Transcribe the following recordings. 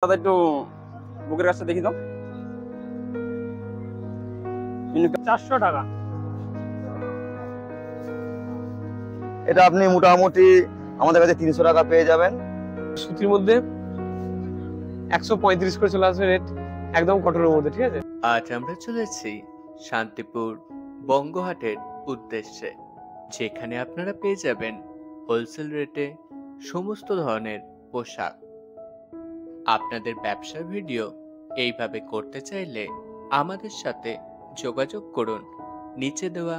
দাদা একটু বুকের কাজটা দেখি তো। 400 টাকা। এটা আপনি মোটামুটি আমাদের কাছে 300 টাকা পেয়ে যাবেন। সুতির মধ্যে 135 করে চলে আসবে রেট, একদম কটনের মধ্যে। ঠিক আছে, আজ আমরা চলেছি শান্তিপুর বঙ্গহাটের উদ্দেশ্যে, যেখানে আপনারা পেয়ে যাবেন হোলসেল রেটে সমস্ত ধরনের পোশাক। আপনাদের ব্যবসা ভিডিও এইভাবে করতে চাইলে আমাদের সাথে যোগাযোগ করুন নিচে দেওয়া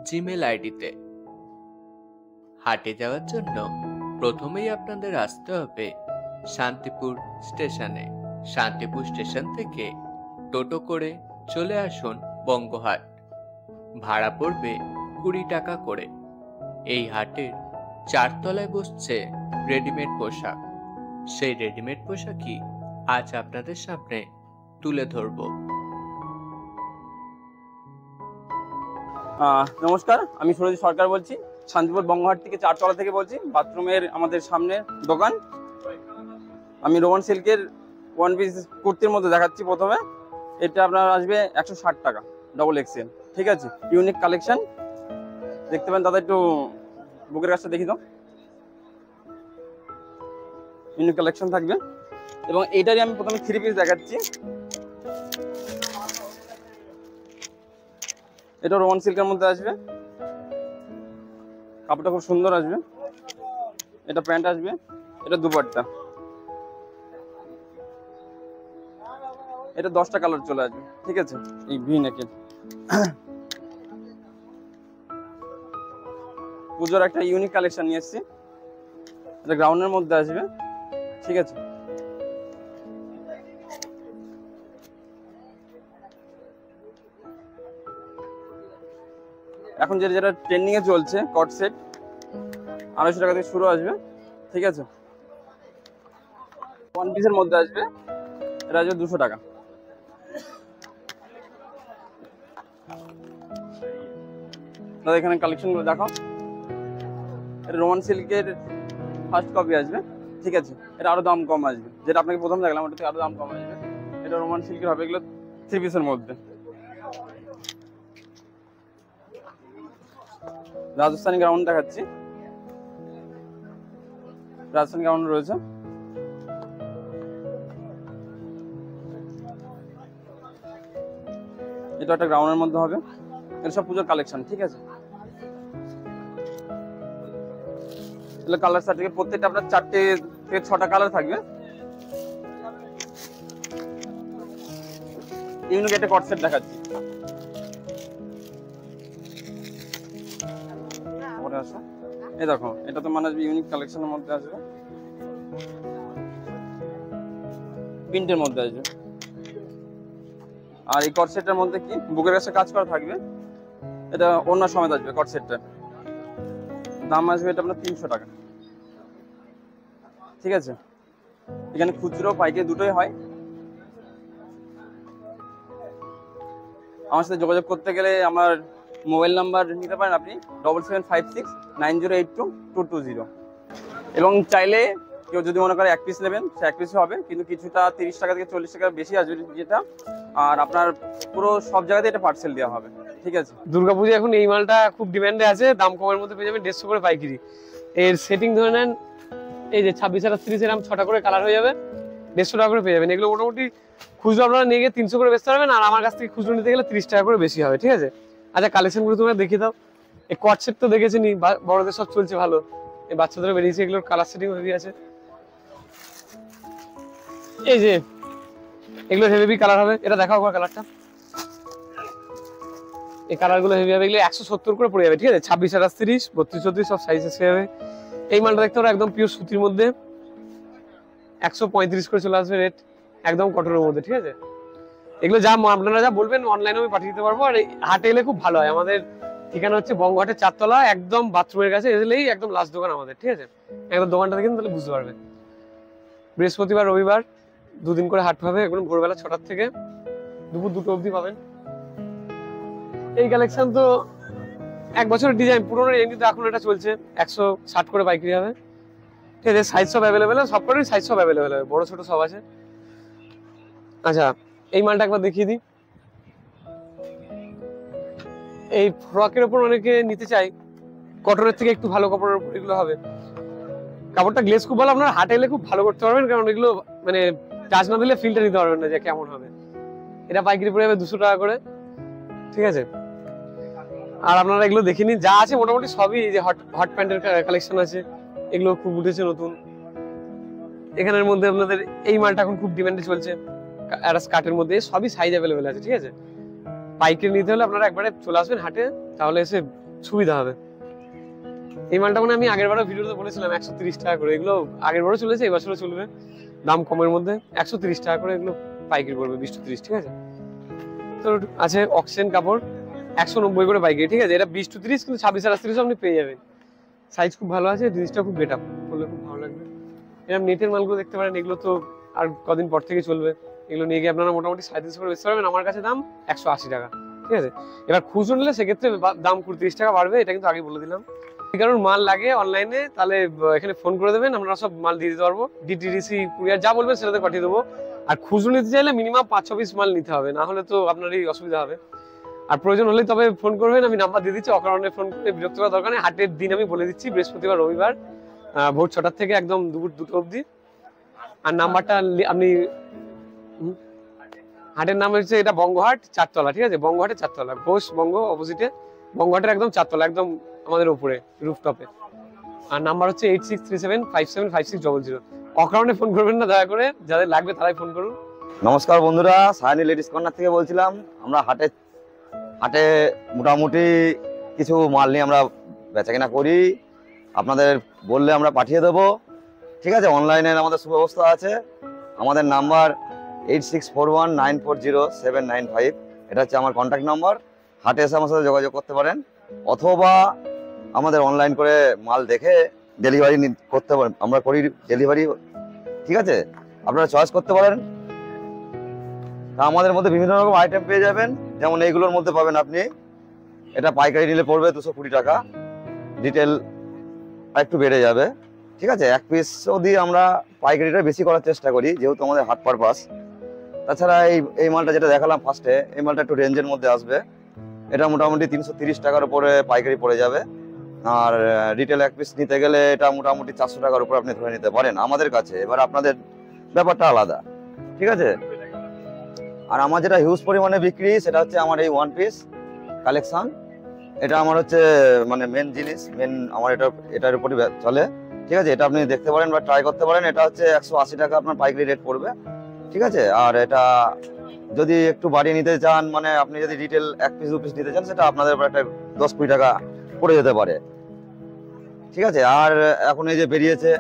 জিমেল আইডিতে। হাটে যাওয়ার জন্য প্রথমেই আপনাদের আসতে হবে শান্তিপুর স্টেশনে। শান্তিপুর স্টেশন থেকে টোটো করে চলে আসুন বঙ্গহাট। ভাড়া পড়বে 20 টাকা করে। এই হাটের 4 তলায় বসছে রেডিমেড পোশাক। সেই রেডিমেড পোশাকই আজ আপনাদের সামনে তুলে ধরব। নমস্কার, আমি সুরজিৎ সরকার বলছি। শান্তিপুর বঙ্গহাট থেকে 4 তলা থেকে বলছি। বাথরুমের আমাদের সামনে দোকান। আমি রোমান সিল্কের ওয়ান পিস কুর্তির মধ্যে দেখাচ্ছি। প্রথমে এটা আপনার আসবে 160 টাকা, ডবল এক্সেল। ঠিক আছে, ইউনিক কালেকশন দেখতে পান। দাদা একটু বুকের কাজটা দেখি তো। ইউনিক কালেকশন থাকবে এবং এইটারই আমি প্রথমে 3 পিস দেখাচ্ছি। এটা রোমান সিল্কের মধ্যে আসবে, কাপড়টা খুব সুন্দর আসবে। এটা প্যান্ট আসবে, এটা দুপাট্টা। এটা 10টা কালার চলে আসবে। ঠিক আছে, এই ভি নেকের পুজোর একটা ইউনিক কালেকশন নিয়ে এসেছি। এটা গ্রাউন্ডের মধ্যে আসবে। ঠিক আছে, এখন যেটা ট্রেন্ডিং এ চলছে কট সেট, 250 টাকা থেকে শুরু আসবে। ঠিক আছে, ওয়ান পিসের মধ্যে আসবে। এটা আসবে 200 টাকা। দাদা এখানে কালেকশন গুলো দেখো। এটা রোমান সিল্কের ফার্স্ট কপি আসবে। ঠিক আছে, এটা আরো দাম কম আসবে। যেটা আপনাকে প্রথম দেখলাম ওটা থেকে আরো দাম কম আসবে। এটা রোমান সিল্কের হবে, এগুলো 3 পিসের মধ্যে। রাজস্থানি গ্রাউন্ড দেখাচ্ছি। রাজস্থানি গ্রাউন্ড রয়েছে। এটা একটা গ্রাউন্ডের মধ্যে হবে। এটা সব পুজোর কালেকশন। ঠিক আছে, এগুলো কালার সার্টিফিকেট প্রত্যেকটা আপনার 4 থেকে 6টা কালার থাকবে। ইউনিক একটা কট সেট দেখাচ্ছি। এই দেখো, এটা তো মানে ইউনিক কালেকশনের মধ্যে আসবে, প্রিন্টের মধ্যে আসবে। আর এই কট সেটটার মধ্যে কি বুকের কাছে কাজ করা থাকবে। এটা অন্য সমেত আসবে। কট সেটটা দাম আসবে এটা আপনার 300 টাকা। ঠিক আছে, এখানে খুচরো পাইকারি দুটোই হয়। আমার সাথে যোগাযোগ করতে গেলে আমার মোবাইল নাম্বার নিতে পারেন আপনি 775690822220। এবং চাইলে কেউ যদি মনে করে 1 পিস নেবেন, সে 1 পিস হবে, কিন্তু কিছুটা 30 টাকা থেকে 40 টাকা বেশি আসবে যেটা। আর আপনার পুরো সব জায়গাতে এটা পার্সেল দেওয়া হবে। ঠিক আছে, দুর্গাপূজা এখন এই মালটা খুব ডিমান্ডে আছে। দাম কমের মধ্যে পেয়ে যাবেন 150 করে পাইকারি। এর সেটিং ধরে নেন, এই যে 26 আর 30 এরকম 6টা করে কালার হয়ে যাবে, 150 টাকা করে পেয়ে যাবেন। এগুলো মোটামুটি খুচরো আপনারা নিয়ে গিয়ে 300 করে বেচতে পারবেন। আর আমার কাছ থেকে খুচরো নিতে গেলে 30 টাকা করে বেশি হবে। ঠিক আছে, আচ্ছা কালেকশনগুলো তোমরা দেখিয়ে দাও। এই কট সেট তো দেখেছি নি, বড়দের সব চলছে ভালো। এই বাচ্চাদেরও বেরিয়েছে, এগুলোর কালার সেটিং হেভি আছে। এই যে এগুলো হেভি কালার হবে। এটা দেখাও কালারটা। এই কালারগুলো হেভি হবে। এগুলো 170 করে পড়ে যাবে। ঠিক আছে, 26 আর 30, 32 34 সব সাইজ আছে হবে। এই মালটা দেখতে পারো, একদম পিওর সুতির মধ্যে 135 করে চলে আসবে রেট, একদম কটনের মধ্যে। ঠিক আছে, এগুলো যা আপনারা যা বলবেন অনলাইনে আমি পাঠিয়ে দিতে পারবো। আর হাটে এলে খুব ভালো হয়। আমাদের ঠিকানা হচ্ছে বঙ্গহাটের 4 তলা, একদম বাথরুমের কাছে এলেই একদম লাস্ট দোকান আমাদের। ঠিক আছে, একদম দোকানটা দেখেন তাহলে বুঝতে পারবেন। বৃহস্পতিবার রবিবার 2 দিন করে হাট পাবে। একদম ভোরবেলা 6টার থেকে দুপুর 2টো অবধি পাবেন। এই কালেকশন তো 1 বছরের ডিজাইন, পুরোনো এমনি তো এখন এটা চলছে 160 করে পাইকারি হবে। ঠিক আছে, সাইজ সব অ্যাভেলেবেল, সব কটারই সাইজ সব অ্যাভেলেবেল হবে, বড় ছোট সব আছে। আচ্ছা, এই মালটা একবার দেখিয়ে দিই। এই ফ্রকের ওপর অনেকে নিতে চাই, কটনের থেকে একটু ভালো কাপড়ের উপর এগুলো হবে। কাপড়টা গ্লেজ খুব ভালো, আপনার হাটে এলে খুব ভালো করতে পারবেন, কারণ এগুলো মানে টাচ না দিলে ফিলটা নিতে পারবেন না যে কেমন হবে। এটা পাইকারি পড়ে যাবে 200 টাকা করে, ঠিক আছে। আর আপনারা এগুলো দেখে নিন, যা আছে মোটামুটি সবই। এই যে হট প্যান্টের কালেকশন আছে, এগুলো খুব উঠেছে নতুন। এখানের মধ্যে আপনাদের এই মালটা এখন খুব ডিমান্ডে চলছে, একটা স্কার্টের মধ্যে, সবই সাইজ অ্যাভেলেবেল আছে, ঠিক আছে। পাইকারি নিতে হলে আপনারা একবারে চলে আসবেন হাটে, তাহলে এসে সুবিধা হবে। এই মালটা মানে আমি আগের বারও ভিডিওতে বলেছিলাম 130 টাকা করে। এগুলো আগের বারও চলেছে, এই বছরও চলবে, দাম কমের মধ্যে 130 টাকা করে এগুলো পাইকারি পড়বে, 20 to 30, ঠিক আছে। তো আছে অক্সিজেন কাপড় 190 করে পাইকারি, ঠিক আছে। এটা 20 to 30, কিন্তু 26 আর 30 আপনি পেয়ে যাবেন। সাইজ খুব ভালো আছে, জিনিসটা খুব বেট আপ করলে খুব ভালো লাগবে। এরকম নেটের মালগুলো দেখতে পারেন, এগুলো তো আর কদিন পর থেকে চলবে। এগুলো নিয়ে গিয়ে আপনারা মোটামুটি 350 করে বেচতে পারবেন। আমার কাছে দাম 180 টাকা, ঠিক আছে। এবার খুচরো নিলে সেক্ষেত্রে দাম 30 টাকা বাড়বে, এটা কিন্তু আগে বলে দিলাম। কারণ মাল লাগে অনলাইনে, তাহলে এখানে ফোন করে দেবেন, আমরা সব মাল দিয়ে দিতে পারবো। ডিটিডিসি কুরিয়ার যা বলবেন সেটাতে পাঠিয়ে দেবো। আর খুচরো নিতে চাইলে মিনিমাম 5-6 পিস মাল নিতে হবে, না হলে তো আপনারই অসুবিধা হবে। আর প্রয়োজন হলে তবে ফোন করবেন, আমি নাম্বার দিয়ে দিচ্ছি, অকারণে ফোন করে বিরক্ত করার দরকার নেই। হাটের দিন আমি বলে দিচ্ছি, বৃহস্পতিবার রবিবার ভোর 6টা থেকে একদম দুপুর 2টো অবধি। আর নাম্বারটা আপনি, হাটের নাম হচ্ছে এটা বঙ্গহাট 4 তলা, ঠিক আছে। বঙ্গহাটের 4 তলা, ঘোষ বঙ্গ অপোজিটে, বঙ্গহাটের একদম 4 তলা, একদম আমাদের উপরে রুফটপে। আর নাম্বার হচ্ছে 8637575600। অকারণে ফোন করবেন না দয়া করে, যাদের লাগবে তারাই ফোন করুন। নমস্কার বন্ধুরা, সায়নী লেডিস কর্নার থেকে বলছিলাম। আমরা হাটে মোটামুটি কিছু মাল নিয়ে আমরা বেচাকেনা করি, আপনাদের বললে আমরা পাঠিয়ে দেবো, ঠিক আছে। অনলাইনের আমাদের সুব্যবস্থা আছে। আমাদের নাম্বার 8641940795, এটা হচ্ছে আমার কন্ট্যাক্ট নাম্বার। হাটে এসে আমার সাথে যোগাযোগ করতে পারেন, অথবা আমাদের অনলাইন করে মাল দেখে ডেলিভারি করতে পারেন, আমরা করি ডেলিভারি, ঠিক আছে। আপনারা চয়েস করতে পারেন। তা আমাদের মধ্যে বিভিন্ন রকম আইটেম পেয়ে যাবেন, যেমন এইগুলোর মধ্যে পাবেন আপনি, এটা পাইকারি নিলে পড়বে 220 টাকা, ডিটেল একটু বেড়ে যাবে, ঠিক আছে। এক পিস অবধি আমরা পাইকারিটা বেশি করার চেষ্টা করি, যেহেতু আমাদের হাট পারপাস। তাছাড়া এই মালটা যেটা দেখালাম ফার্স্টে, এই মালটা একটু রেঞ্জের মধ্যে আসবে। এটা মোটামুটি 330 টাকার উপরে পাইকারি পড়ে যাবে। আর রিটেল এক পিস নিতে গেলে এটা মোটামুটি 400 টাকার উপর আপনি ধরে নিতে পারেন আমাদের কাছে। এবার আপনাদের ব্যাপারটা আলাদা, ঠিক আছে। আর আমার যেটা হিউজ পরিমাণে বিক্রি, সেটা হচ্ছে আমার এই ওয়ান পিস কালেকশন। এটা আমার হচ্ছে মানে মেন জিনিস, আমার এটার উপরই চলে, ঠিক আছে। এটা আপনি দেখতে পারেন বা ট্রাই করতে পারেন। এটা হচ্ছে 180 টাকা আপনার পাইকারি রেট পড়বে, ঠিক আছে। আর এটা যদি একটু বাড়িয়ে নিতে চান, মানে আপনি যদি রিটেল এক পিস 2 পিস নিতে চান, সেটা আপনাদের উপর একটা 10-20 টাকা পড়ে যেতে পারে, ঠিক আছে। আর এখন এই যে বেরিয়েছে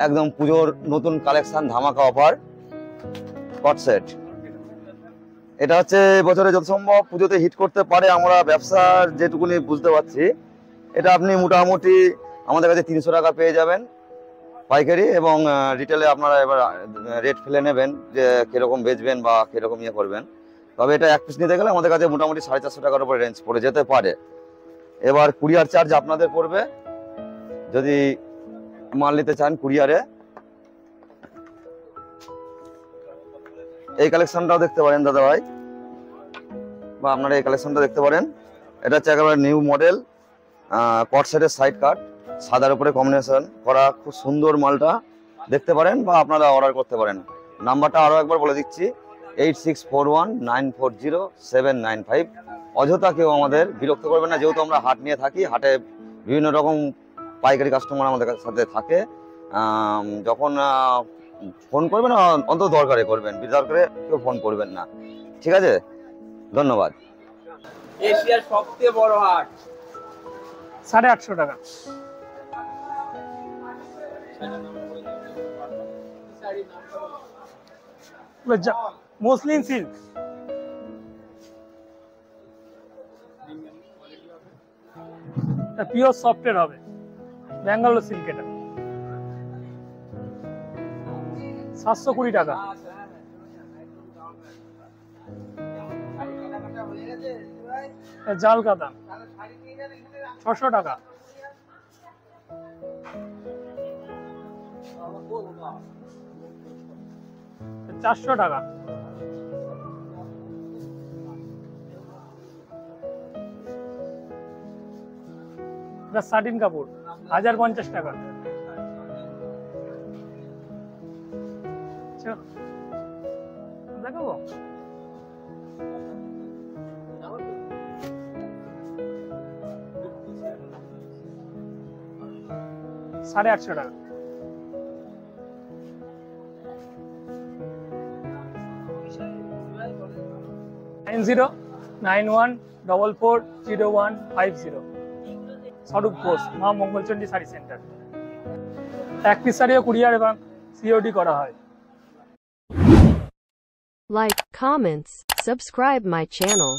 একদম পুজোর নতুন কালেকশন, ধামাকা অফার কট সেট। এটা হচ্ছে বছরে যত সম্ভব পুজোতে হিট করতে পারে, আমরা ব্যবসার যেটুকুনি বুঝতে পারছি। এটা আপনি মোটামুটি আমাদের কাছে 300 টাকা পেয়ে যাবেন পাইকারি, এবং রিটেলে আপনারা এবার রেট ফেলে নেবেন যে কিরকম বেচবেন বা কিরকম ইয়ে করবেন। তবে এটা এক পিস নিতে গেলে আমাদের কাছে মোটামুটি 450 টাকার উপর রেঞ্জ পড়ে যেতে পারে। এবার কুরিয়ার চার্জ আপনাদের পড়বে যদি মাল নিতে চান কুরিয়ারে। এই কালেকশনটাও দেখতে পারেন দাদা ভাই, বা আপনারা এই কালেকশনটা দেখতে পারেন। এটা হচ্ছে একেবারে নিউ মডেল কট সেটের সাইড কাট, সাদার উপরে কম্বিনেশন করা, খুব সুন্দর মালটা দেখতে পারেন বা আপনারা অর্ডার করতে পারেন। নাম্বারটা আরও একবার বলে দিচ্ছি, 8641940795। অযথা কেউ আমাদের বিরক্ত করবেন না, যেহেতু আমরা হাট নিয়ে থাকি, হাটে বিভিন্ন রকম পাইকারি কাস্টমার আমাদের সাথে থাকে। যখন ফোন করবেন অন্তত দরকারে করবেন, বিদরকারে কেউ ফোন করবেন না, ঠিক আছে। ধন্যবাদ। এশিয়ার সবচেয়ে বড় হাট, 850 টাকা। মসলিন সিল্ক, পিওর সফটের হবে, ব্যাঙ্গালোর সিল্ক। এটা 720 টাকা। জাল কাতা 600 টাকা। 400 টাকা। এটা সাটিন কাপড় 1050 টাকা। চলো, দেখাবো। $850 টাকা। 9091440150 স্বরূপ ঘোষ, মা মঙ্গলচন্ডী শাড়ি সেন্টার। এক পিস শাড়িও কুরিয়ার এবং সিওডি করা হয়। Like, comments, subscribe my channel.